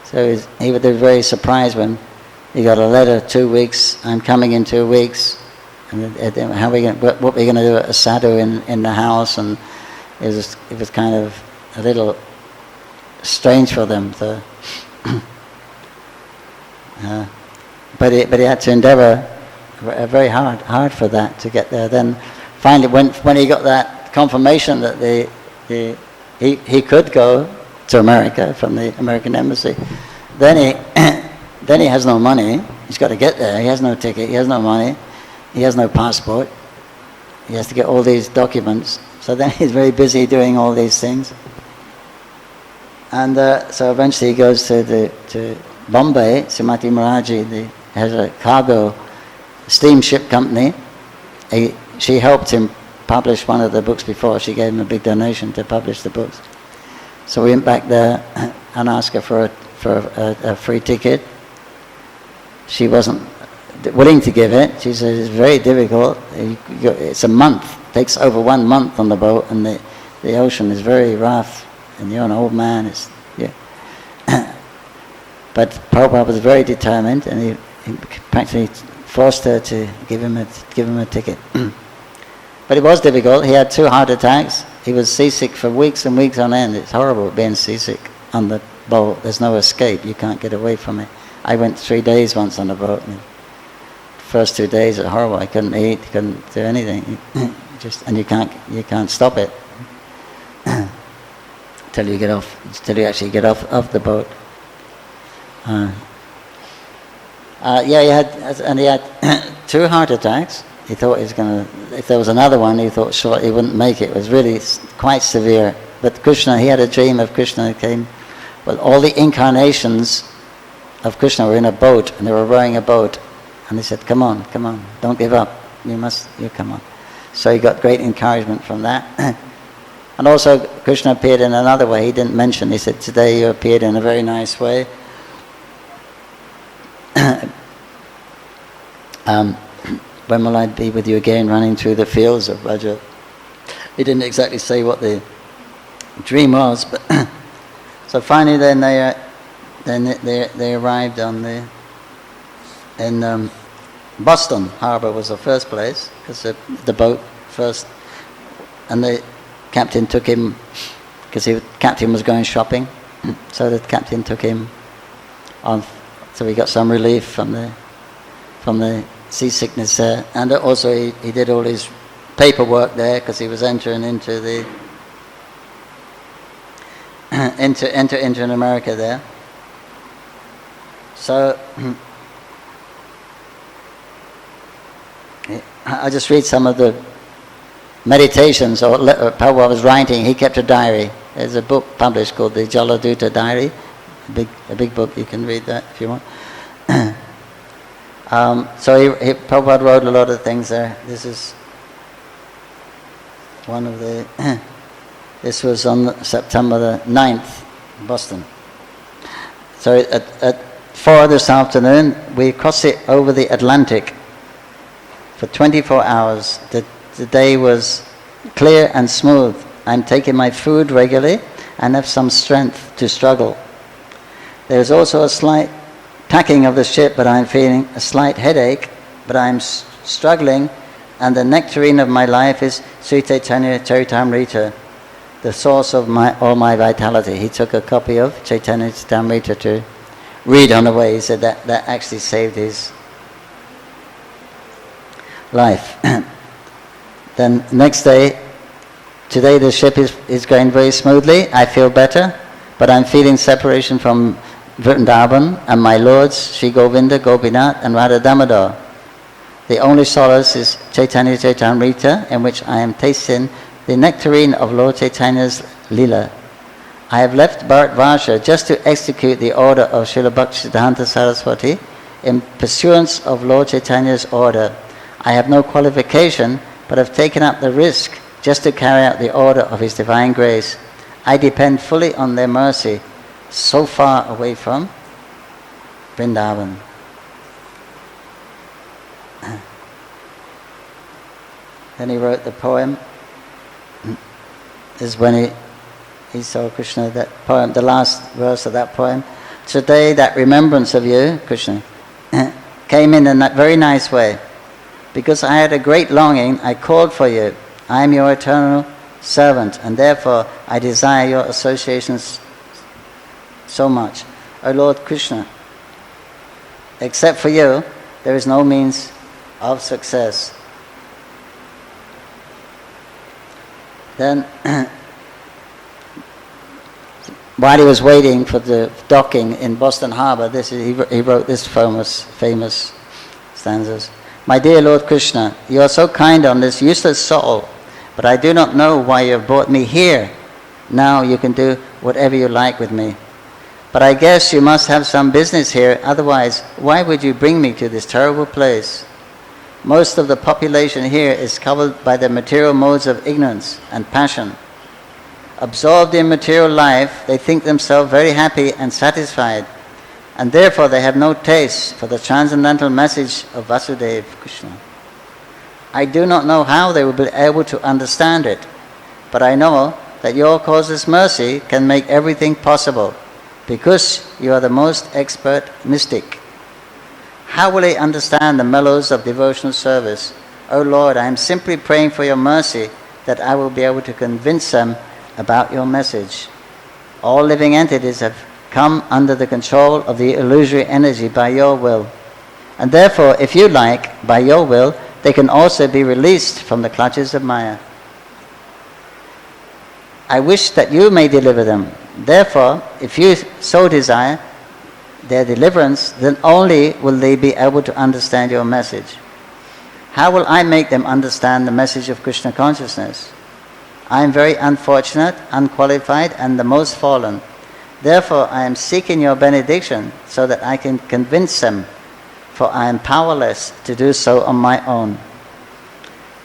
So he was very surprised when he got a letter, 2 weeks, I'm coming in 2 weeks. And what we're going to do at a sadhu in the house, and it was kind of a little strange for them. But he had to endeavor very hard for that, to get there. Then finally, when he got that confirmation that he could go to America from the American embassy, then he has no money. He's got to get there. He has no ticket. He has no money. He has no passport. He has to get all these documents. So then he's very busy doing all these things. And so eventually he goes to Bombay. Srimati Maraji has a cargo steamship company. She helped him publish one of the books before. She gave him a big donation to publish the books. So we went back there and asked her for a free ticket. She wasn't willing to give it. She said it's very difficult. It's a month. It takes over 1 month on the boat, and the ocean is very rough, and you're an old man. But Prabhupada was very determined, and he practically forced her to give him a ticket. But it was difficult. He had 2 heart attacks. He was seasick for weeks and weeks on end. It's horrible being seasick. on the boat. There's no escape. You can't get away from it. I went 3 days once on a boat. And the first 2 days are horrible. I couldn't eat, couldn't do anything. And you can't stop it till you actually get off the boat. He had 2 heart attacks. He thought he was going to, if there was another one, he thought sure he wouldn't make it. It was really quite severe. But Krishna, he had a dream of Krishna who came. Well, all the incarnations of Krishna were in a boat, and they were rowing a boat. And they said, come on, don't give up. You come on. So he got great encouragement from that. And also Krishna appeared in another way. He didn't mention. He said, today you appeared in a very nice way. When will I be with you again, running through the fields of Raja? He didn't exactly say what the dream was, but so finally then they arrived in Boston Harbour was the first place, because the boat first, and the captain took him, because the captain was going shopping, so the captain took him on, so we got some relief from the seasickness there, and also he did all his paperwork there, because he was entering into the into America there. So I'll just read some of the meditations or Prabhupada was writing. He kept a diary. There's a book published called the Jaladuta Diary, a big book. You can read that if you want. So Prabhupada wrote a lot of things there. This is one of the... This was on September the 9th, Boston. So at 4 this afternoon, we crossed it over the Atlantic for 24 hours. The day was clear and smooth. I'm taking my food regularly and have some strength to struggle. There is also a slight tacking of the ship, but I'm feeling a slight headache, but I'm struggling, and the nectarine of my life is Sri Chaitanya Charitamrita, the source of all my vitality. He took a copy of Chaitanya Charitamrita to read on the way. He said that actually saved his life. Then next day, today the ship is going very smoothly. I feel better, but I'm feeling separation from Vrindavan and my lords, Sri Govinda, Gopinath and Radha Damodar. The only solace is Chaitanya Charitamrita, in which I am tasting the nectarine of Lord Chaitanya's Leela. I have left Bharatvarsha just to execute the order of Srila Bhaktisiddhanta Saraswati in pursuance of Lord Chaitanya's order. I have no qualification, but have taken up the risk just to carry out the order of His divine grace. I depend fully on their mercy, so far away from Vrindavan. Then he wrote the poem. This is when he saw Krishna, that poem, the last verse of that poem. Today that remembrance of you, Krishna, came in a very nice way. Because I had a great longing, I called for you. I am your eternal servant, and therefore I desire your associations so much. O Lord Krishna, except for you, there is no means of success. Then, while he was waiting for the docking in Boston Harbour, he wrote this famous stanzas. My dear Lord Krishna, you are so kind on this useless soul, but I do not know why you have brought me here. Now you can do whatever you like with me. But I guess you must have some business here, otherwise why would you bring me to this terrible place? Most of the population here is covered by the material modes of ignorance and passion. Absorbed in material life, they think themselves very happy and satisfied, and therefore they have no taste for the transcendental message of Vasudeva Krishna. I do not know how they will be able to understand it, but I know that your causeless mercy can make everything possible, because you are the most expert mystic. How will they understand the mellows of devotional service? O Lord, I am simply praying for your mercy that I will be able to convince them about your message. All living entities have come under the control of the illusory energy by your will. And therefore, if you like, by your will, they can also be released from the clutches of Maya. I wish that you may deliver them. Therefore, if you so desire their deliverance, then only will they be able to understand your message. How will I make them understand the message of Krishna consciousness? I am very unfortunate, unqualified, and the most fallen. Therefore, I am seeking your benediction so that I can convince them, for I am powerless to do so on my own.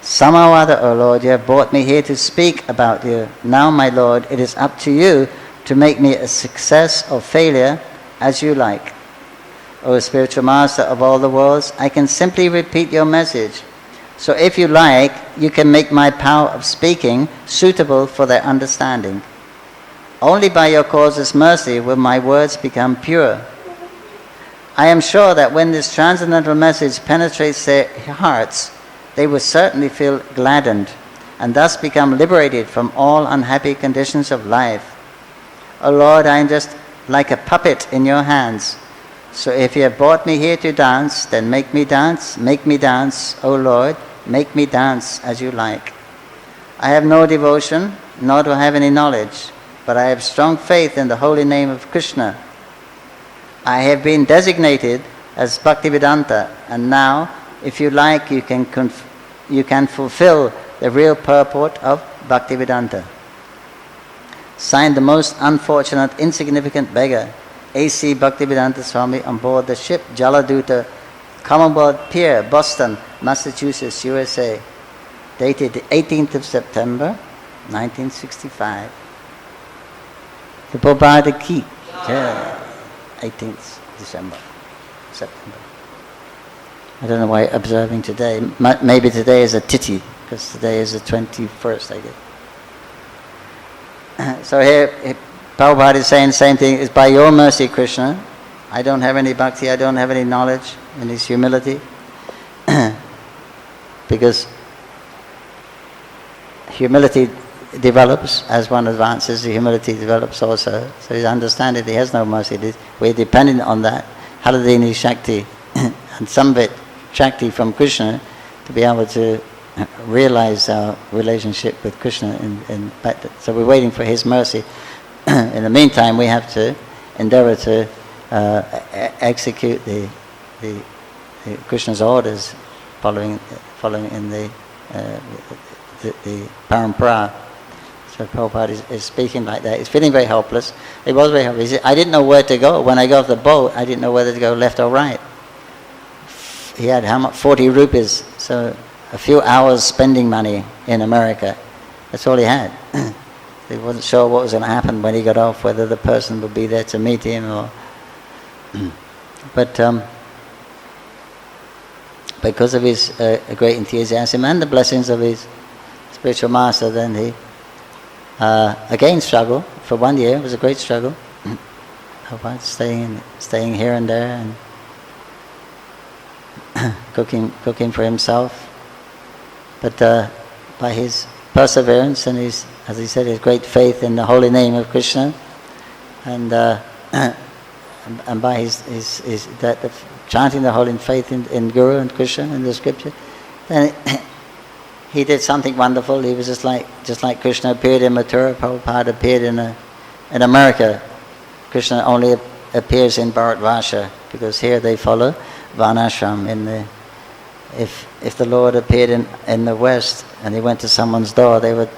Somehow or other, O Lord, you have brought me here to speak about you. Now, my Lord, it is up to you to make me a success or failure as you like. O spiritual master of all the worlds, I can simply repeat your message. So if you like, you can make my power of speaking suitable for their understanding. Only by your causeless mercy will my words become pure. I am sure that when this transcendental message penetrates their hearts, they will certainly feel gladdened and thus become liberated from all unhappy conditions of life. O Lord, I am just like a puppet in your hands. So if you have brought me here to dance, then make me dance, O Lord, make me dance as you like. I have no devotion, nor do I have any knowledge, but I have strong faith in the holy name of Krishna. I have been designated as Bhaktivedanta, and now, if you like, you can fulfill the real purport of Bhaktivedanta. Signed, the most unfortunate, insignificant beggar, A.C. Bhaktivedanta Swami, on board the ship Jaladuta, Commonwealth Pier, Boston, Massachusetts, USA, dated the 18th of September, 1965. The Prabhupada Ki, 18th September. I don't know why observing today. Maybe today is a titi, because today is the 21st, I guess. So here, Prabhupada is saying the same thing. It's by your mercy, Krishna. I don't have any bhakti, I don't have any knowledge, and it's humility. Because humility develops, as one advances, the humility develops also. So he's understanding he has no mercy. We're dependent on that. Haladini Shakti, and some bit Shakti from Krishna to be able to realize our relationship with Krishna. So we're waiting for his mercy. In the meantime, we have to endeavor to execute the Krishna's orders, following in the parampara. So Prabhupada is speaking like that. He's feeling very helpless. He was very helpless. He said, I didn't know where to go. When I got off the boat, I didn't know whether to go left or right. He had how much? 40 rupees. So a few hours spending money in America. That's all he had. He wasn't sure what was going to happen when he got off, whether the person would be there to meet him or... But because of his great enthusiasm and the blessings of his spiritual master, then he again struggled. For 1 year, it was a great struggle. About staying here and there and cooking for himself. But by his perseverance and his, as he said, his great faith in the holy name of Krishna, and by his chanting the holy faith in Guru and Krishna and the scripture, then he did something wonderful. He was just like Krishna appeared in Mathura, Prabhupada appeared in America. Krishna only appears in Bharatvarsha, because here they follow Varnashram. If the Lord appeared in the West and he went to someone's door, the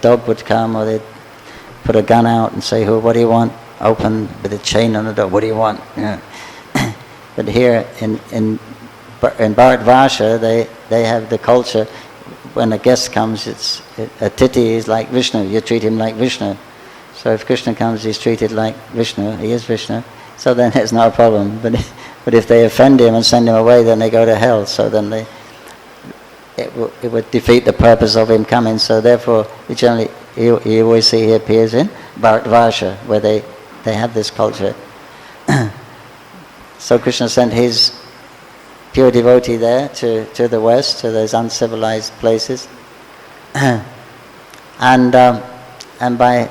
dog would come, or they'd put a gun out and say, what do you want? Open with a chain on the door, what do you want? Yeah. But here in Bharatvarsha, they have the culture, when a guest comes, a titi is like Vishnu, you treat him like Vishnu. So if Krishna comes, he's treated like Vishnu, he is Vishnu. So then there's no problem. But if they offend him and send him away, then they go to hell. So then it would defeat the purpose of him coming. So therefore, you always see he appears in Bharatvarsha, where they have this culture. So Krishna sent his pure devotee there to the West, to those uncivilized places. And by